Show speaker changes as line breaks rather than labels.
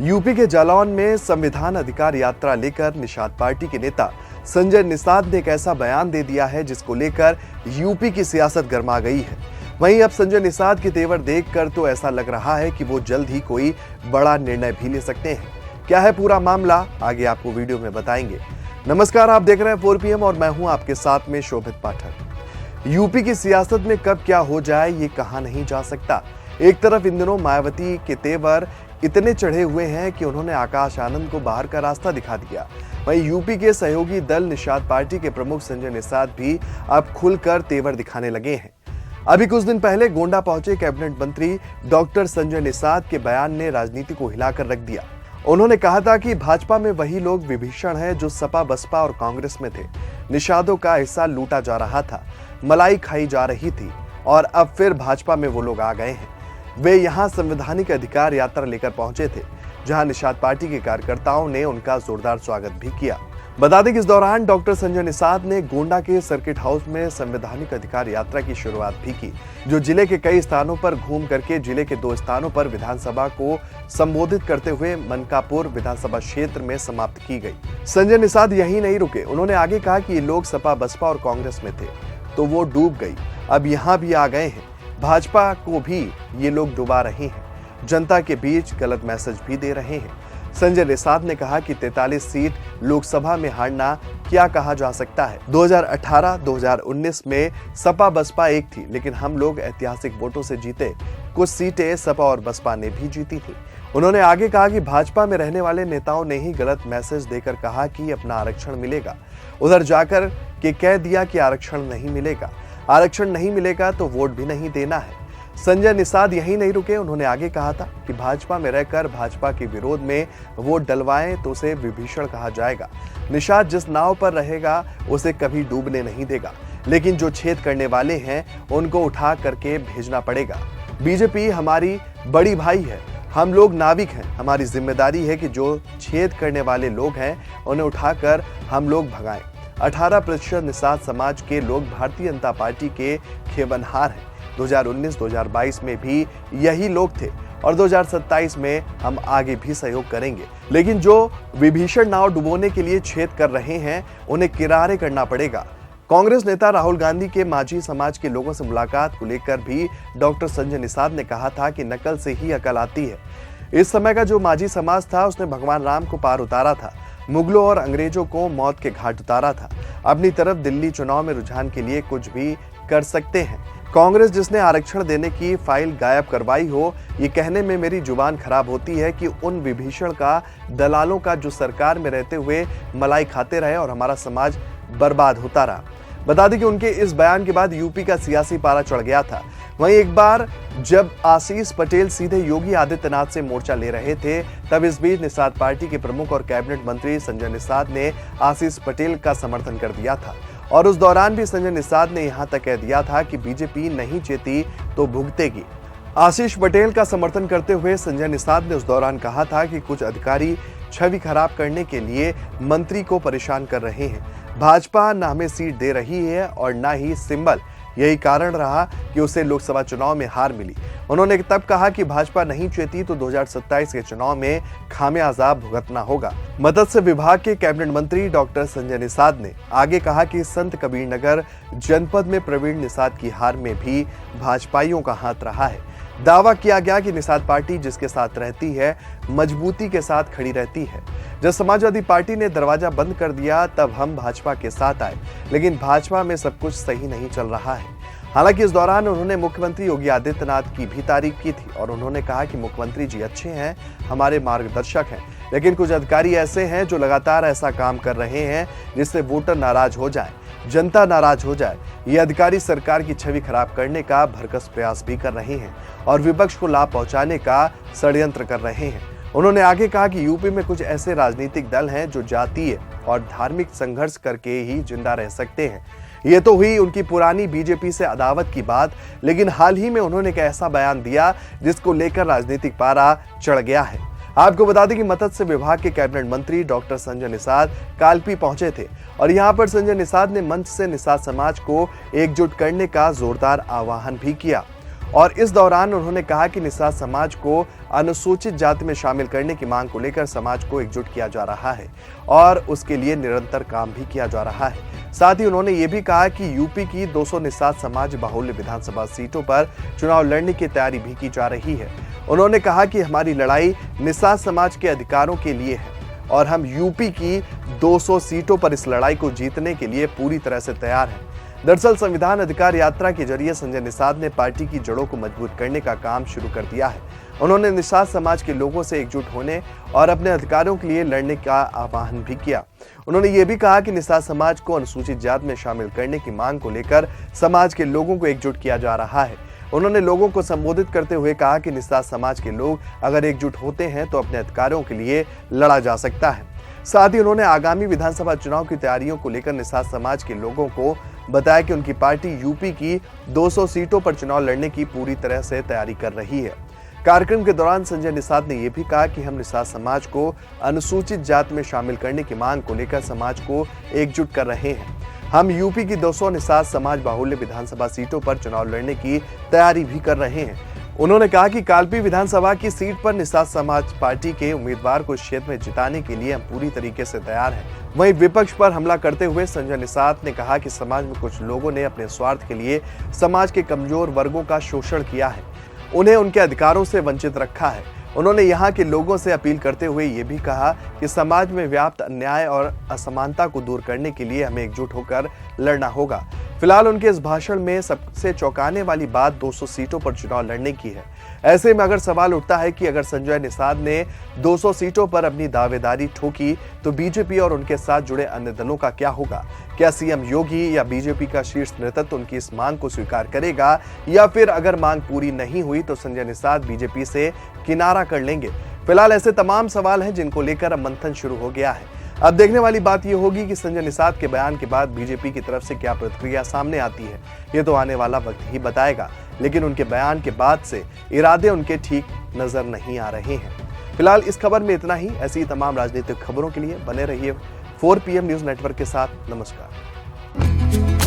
UP के जालौन में संविधान अधिकार यात्रा लेकर निषाद पार्टी के नेता संजय निषाद ने एक ऐसा बयान दे दिया है जिसको लेकर यूपी की सियासत गर्मा गई है। वहीं अब संजय निषाद के तेवर देखकर तो ऐसा लग रहा है कि वो जल्द ही कोई बड़ा निर्णय भी ले सकते हैं। क्या है पूरा मामला, आगे आपको वीडियो में बताएंगे। नमस्कार, आप देख रहे हैं 4 PM और मैं हूं आपके साथ में शोभित पाठक। यूपी की सियासत में कब क्या हो जाए ये कहा नहीं जा सकता। एक तरफ इन दिनों मायावती के तेवर इतने चढ़े हुए हैं कि उन्होंने आकाश आनंद को बाहर का रास्ता दिखा दिया। वहीं यूपी के सहयोगी दल निषाद पार्टी के प्रमुख संजय निषाद भी अब खुलकर तेवर दिखाने लगे हैं। अभी कुछ दिन पहले गोंडा पहुंचे कैबिनेट मंत्री डॉक्टर संजय निषाद के बयान ने राजनीति को हिलाकर रख दिया। उन्होंने कहा था कि भाजपा में वही लोग विभीषण हैं जो सपा, बसपा और कांग्रेस में थे। निषादों का हिस्सा लूटा जा रहा था, मलाई खाई जा रही थी और अब फिर भाजपा में वो लोग आ गए हैं। वे यहां संवैधानिक अधिकार यात्रा लेकर पहुंचे थे, जहां निषाद पार्टी के कार्यकर्ताओं ने उनका जोरदार स्वागत भी किया। बता दें कि इस दौरान डॉक्टर संजय निषाद ने गोंडा के सर्किट हाउस में संवैधानिक अधिकार यात्रा की शुरुआत भी की, जो जिले के कई स्थानों पर घूम करके जिले के 2 स्थानों पर विधानसभा को संबोधित करते हुए मनकापुर विधानसभा क्षेत्र में समाप्त की गई। संजय निषाद यही नहीं रुके, उन्होंने आगे कहा कि ये लोग सपा, बसपा और कांग्रेस में थे तो वो डूब गई, अब यहाँ भी आ गए हैं। भाजपा को भी ये लोग डुबा रहे हैं, जनता के बीच गलत मैसेज भी दे रहे हैं। संजय निषाद ने कहा कि 43 सीट लोकसभा में हारना क्या कहा जा सकता है। 2018-2019 में सपा बसपा एक थी, लेकिन हम लोग ऐतिहासिक वोटों से जीते। कुछ सीटें सपा और बसपा ने भी जीती थी। उन्होंने आगे कहा कि भाजपा में रहने वाले नेताओं ने ही गलत मैसेज देकर कहा कि अपना आरक्षण मिलेगा, उधर जाकर के कह दिया कि आरक्षण नहीं मिलेगा। आरक्षण नहीं मिलेगा तो वोट भी नहीं देना है। संजय निषाद यही नहीं रुके, उन्होंने आगे कहा था कि भाजपा में रहकर भाजपा के विरोध में वोट डलवाएं तो उसे विभीषण कहा जाएगा। निषाद जिस नाव पर रहेगा उसे कभी डूबने नहीं देगा, लेकिन जो छेद करने वाले हैं उनको उठा करके भेजना पड़ेगा। बीजेपी हमारी बड़ी भाई है, हम लोग नाविक हैं। हमारी जिम्मेदारी है कि जो छेद करने वाले लोग हैं उन्हें उठाकर हम लोग भगाएं। 18% निषाद समाज के लोग भारतीय जनता पार्टी के खेवनहार हैं। 2019-2022 में भी यही लोग थे और 2027 में हम आगे भी सहयोग करेंगे, लेकिन जो विभीषण नाव डुबोने के लिए छेद कर रहे हैं उन्हें किनारे करना पड़ेगा। कांग्रेस नेता राहुल गांधी के माझी समाज के लोगों से मुलाकात को लेकर भी डॉक्टर संजय निषाद ने कहा था कि नकल से ही अकल आती है। इस समय का जो माझी समाज था उसने भगवान राम को पार उतारा था, मुगलों और अंग्रेजों को मौत के घाट उतारा था। अपनी तरफ दिल्ली चुनाव में रुझान के लिए कुछ भी कर सकते हैं। कांग्रेस जिसने आरक्षण देने की फाइल गायब करवाई हो, ये कहने में मेरी जुबान खराब होती है कि उन विभीषण का, दलालों का जो सरकार में रहते हुए मलाई खाते रहे और हमारा समाज बर्बाद होता रहा। बता दें कि उनके इस बयान के बाद यूपी का सियासी पारा चढ़ गया था। वहीं एक बार जब आशीष पटेल सीधे योगी आदित्यनाथ से मोर्चा ले रहे थे, तब इस बीच निषाद पार्टी के प्रमुख और कैबिनेट मंत्री संजय निषाद ने आशीष पटेल का समर्थन कर दिया था और उस दौरान भी संजय निषाद ने यहां तक कह दिया था कि बीजेपी नहीं जीती तो भुगतेगी। आशीष पटेल का समर्थन करते हुए संजय निषाद ने उस दौरान कहा था कि कुछ अधिकारी छवि खराब करने के लिए मंत्री को परेशान कर रहे हैं। भाजपा न हमें सीट दे रही है और न ही सिंबल, यही कारण रहा कि उसे लोकसभा चुनाव में हार मिली। उन्होंने तब कहा कि भाजपा नहीं जीती तो 2027 के चुनाव में खामियाजा भुगतना होगा। मत्स्य विभाग के कैबिनेट मंत्री डॉक्टर संजय निषाद ने आगे कहा कि संत कबीरनगर जनपद में प्रवीण निषाद की हार में भी भाजपाइयों का हाथ रहा है। दावा किया गया कि निषाद पार्टी जिसके साथ रहती है मजबूती के साथ खड़ी रहती है। जब समाजवादी पार्टी ने दरवाजा बंद कर दिया तब हम भाजपा के साथ आए, लेकिन भाजपा में सब कुछ सही नहीं चल रहा है। हालांकि इस दौरान उन्होंने मुख्यमंत्री योगी आदित्यनाथ की भी तारीफ की थी और उन्होंने कहा कि मुख्यमंत्री जी अच्छे हैं, हमारे मार्गदर्शक हैं, लेकिन कुछ अधिकारी ऐसे हैं जो लगातार ऐसा काम कर रहे हैं जिससे वोटर नाराज हो जाए, जनता नाराज हो जाए। ये अधिकारी सरकार की छवि खराब करने का भरकस प्रयास भी कर रहे हैं और विपक्ष को लाभ पहुंचाने का षड्यंत्र कर रहे हैं। उन्होंने आगे कहा कि यूपी में कुछ ऐसे राजनीतिक दल हैं जो जातीय और धार्मिक संघर्ष करके ही जिंदा रह सकते हैं। ये तो हुई उनकी पुरानी बीजेपी से अदावत की बात, लेकिन हाल ही में उन्होंने एक ऐसा बयान दिया जिसको लेकर राजनीतिक पारा चढ़ गया है। आपको बता दें कि मत्स्य विभाग के कैबिनेट मंत्री डॉक्टर संजय निषाद कालपी पहुंचे थे और यहां पर संजय निषाद ने मंच से निषाद समाज को एकजुट करने का जोरदार आह्वान भी किया। और इस दौरान उन्होंने कहा कि निषाद समाज को अनुसूचित जाति में शामिल करने की मांग को लेकर समाज को एकजुट किया जा रहा है और उसके लिए निरंतर काम भी किया जा रहा है। साथ ही उन्होंने ये भी कहा कि यूपी की 200 निषाद समाज बाहुल्य विधानसभा सीटों पर चुनाव लड़ने की तैयारी भी की जा रही है। उन्होंने कहा कि हमारी लड़ाई निषाद समाज के अधिकारों के लिए है और हम यूपी की 200 सीटों पर इस लड़ाई को जीतने के लिए पूरी तरह से तैयार हैं। दरअसल संविधान अधिकार यात्रा के जरिए संजय निषाद ने पार्टी की जड़ों को मजबूत करने का काम शुरू कर दिया है। उन्होंने निषाद समाज के लोगों से एकजुट होने और अपने अधिकारों के लिए लड़ने का आह्वान भी किया। उन्होंने ये भी कहा कि निषाद समाज को अनुसूचित जाति में शामिल करने की मांग को लेकर समाज के लोगों को एकजुट किया जा रहा है। उन्होंने लोगों को संबोधित करते हुए कहा कि निषाद समाज के लोग अगर एकजुट होते हैं तो अपने अधिकारों के लिए लड़ा जा सकता है। साथ ही उन्होंने आगामी विधानसभा चुनाव की तैयारियों को लेकर निषाद समाज के लोगों को बताया कि उनकी पार्टी यूपी की 200 सीटों पर चुनाव लड़ने की पूरी तरह से तैयारी कर रही है। कार्यक्रम के दौरान संजय निषाद ने यह भी कहा कि हम निषाद समाज को अनुसूचित जाति में शामिल करने की मांग को लेकर समाज को एकजुट कर रहे हैं। हम यूपी की 200 निषाद समाज बाहुल्य विधानसभा सीटों पर चुनाव लड़ने की तैयारी भी कर रहे हैं। उन्होंने कहा कि कालपी विधानसभा की सीट पर निषाद समाज पार्टी के उम्मीदवार को इस क्षेत्र में जिताने के लिए हम पूरी तरीके से तैयार हैं। वहीं विपक्ष पर हमला करते हुए संजय निषाद ने कहा कि समाज में कुछ लोगों ने अपने स्वार्थ के लिए समाज के कमजोर वर्गों का शोषण किया है, उन्हें उनके अधिकारों से वंचित रखा है। उन्होंने यहाँ के लोगों से अपील करते हुए ये भी कहा कि समाज में व्याप्त अन्याय और असमानता को दूर करने के लिए हमें एकजुट होकर लड़ना होगा। फिलहाल उनके इस भाषण में सबसे चौंकाने वाली बात 200 सीटों पर चुनाव लड़ने की है। ऐसे में अगर सवाल उठता है कि अगर संजय निषाद ने 200 सीटों पर अपनी दावेदारी ठोकी तो बीजेपी और उनके साथ जुड़े अन्य दलों का क्या होगा? क्या सीएम योगी या बीजेपी का शीर्ष नेतृत्व उनकी इस मांग को स्वीकार करेगा या फिर अगर मांग पूरी नहीं हुई तो संजय निषाद बीजेपी से किनारा कर लेंगे? फिलहाल ऐसे तमाम सवाल हैं जिनको लेकर अब मंथन शुरू हो गया है। अब देखने वाली बात यह होगी कि संजय निषाद के बयान के बाद बीजेपी की तरफ से क्या प्रतिक्रिया सामने आती है। ये तो आने वाला वक्त ही बताएगा, लेकिन उनके बयान के बाद से इरादे उनके ठीक नजर नहीं आ रहे हैं। फिलहाल इस खबर में इतना ही। ऐसी तमाम राजनीतिक खबरों के लिए बने रहिए 4 PM न्यूज नेटवर्क के साथ। नमस्कार।